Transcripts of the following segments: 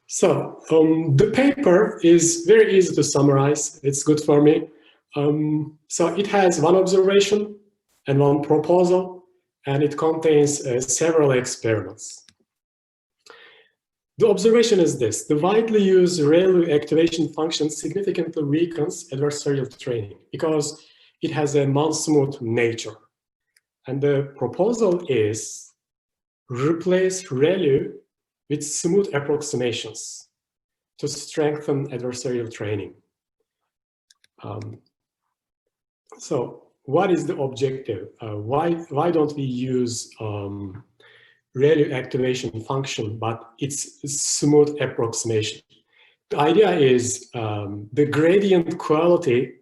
So the paper is very easy to summarize. It's good for me. So it has one observation and one proposal, and it contains several experiments. The observation is this: the widely used ReLU activation function significantly weakens adversarial training because it has a non-smooth nature. And the proposal is replace ReLU with smooth approximations to strengthen adversarial training. So what is the objective? Why don't we use ReLU activation function, but it's a smooth approximation? The idea is the gradient quality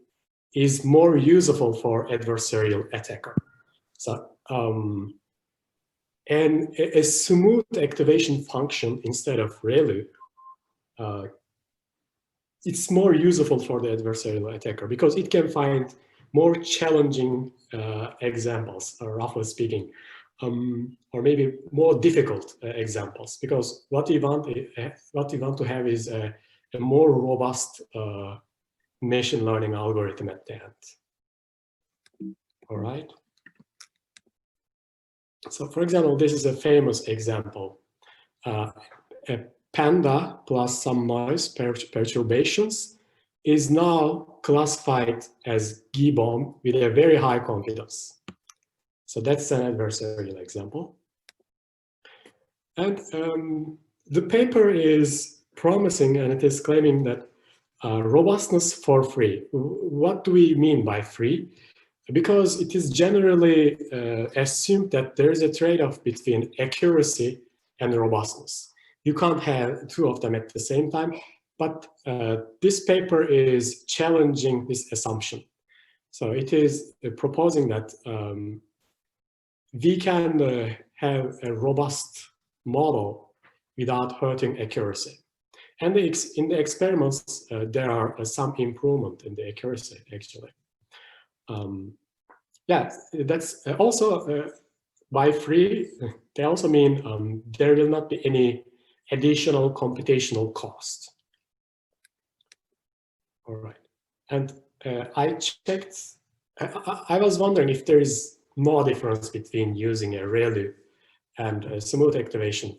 is more useful for adversarial attacker. So, and a smooth activation function instead of ReLU, it's more useful for the adversarial attacker because it can find more challenging examples, roughly speaking, or maybe more difficult examples. Because what you want to have is a more robust machine learning algorithm at the end. All right. So, for example, this is a famous example. A panda plus some noise perturbations is now classified as gibbon with a very high confidence. So that's an adversarial example. And the paper is promising, and it is claiming that robustness for free. What do we mean by free? Because it is generally assumed that there is a trade-off between accuracy and robustness. You can't have two of them at the same time, but this paper is challenging this assumption. So it is proposing that we can have a robust model without hurting accuracy. And in the experiments, there are some improvement in the accuracy, actually. Yeah, that's also by free, they also mean there will not be any additional computational cost. All right. And I checked, I was wondering if there is no difference between using a ReLU and a smooth activation,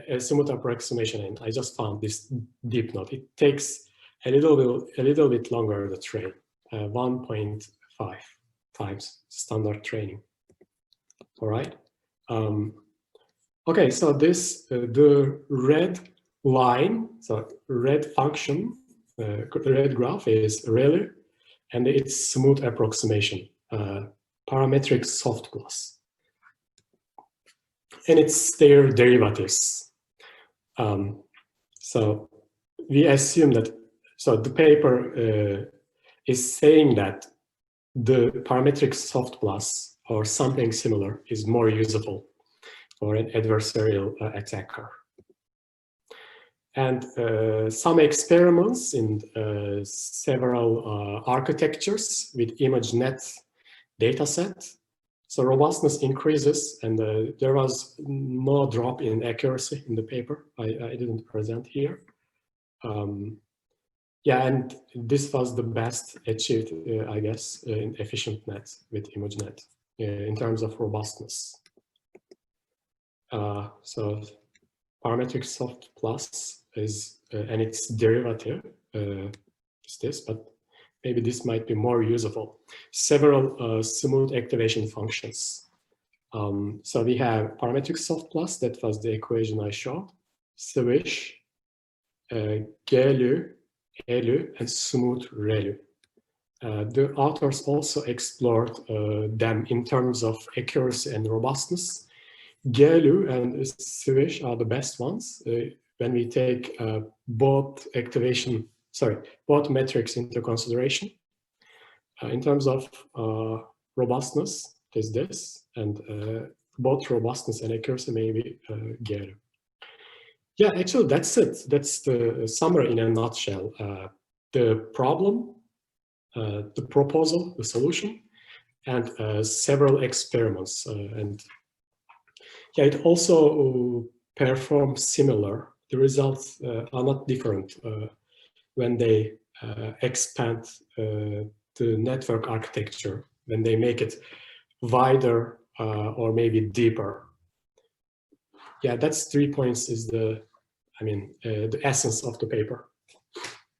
a smooth approximation, and I just found this deep note. It takes a little bit longer to train, 1.5 times standard training. All right. Okay, so this the red line, so red function, the red graph is ReLU, and it's smooth approximation, parametric soft class, and it's their derivatives. So we assume that. So the paper is saying that the parametric soft class or something similar is more useful for an adversarial attacker. And some experiments in several architectures with ImageNet dataset. So robustness increases, and there was no drop in accuracy in the paper. I didn't present here. Yeah, and this was the best achieved, I guess, in efficient net with ImageNet in terms of robustness. So parametric soft plus is, and its derivative is this, but maybe this might be more useful. Several smooth activation functions. So we have parametric soft plus, that was the equation I showed, swish, GLU, ELU, and smooth ReLU. The authors also explored them in terms of accuracy and robustness. GLU and swish are the best ones when we take both metrics into consideration. In terms of robustness, is this, and both robustness and accuracy maybe GLU. Yeah, actually, that's it. That's the summary in a nutshell. The problem, the proposal, the solution, and several experiments. And yeah, it also performs similar the results are not different when they expand the network architecture, when they make it wider or maybe deeper. Yeah, that's 3 points is the, the essence of the paper.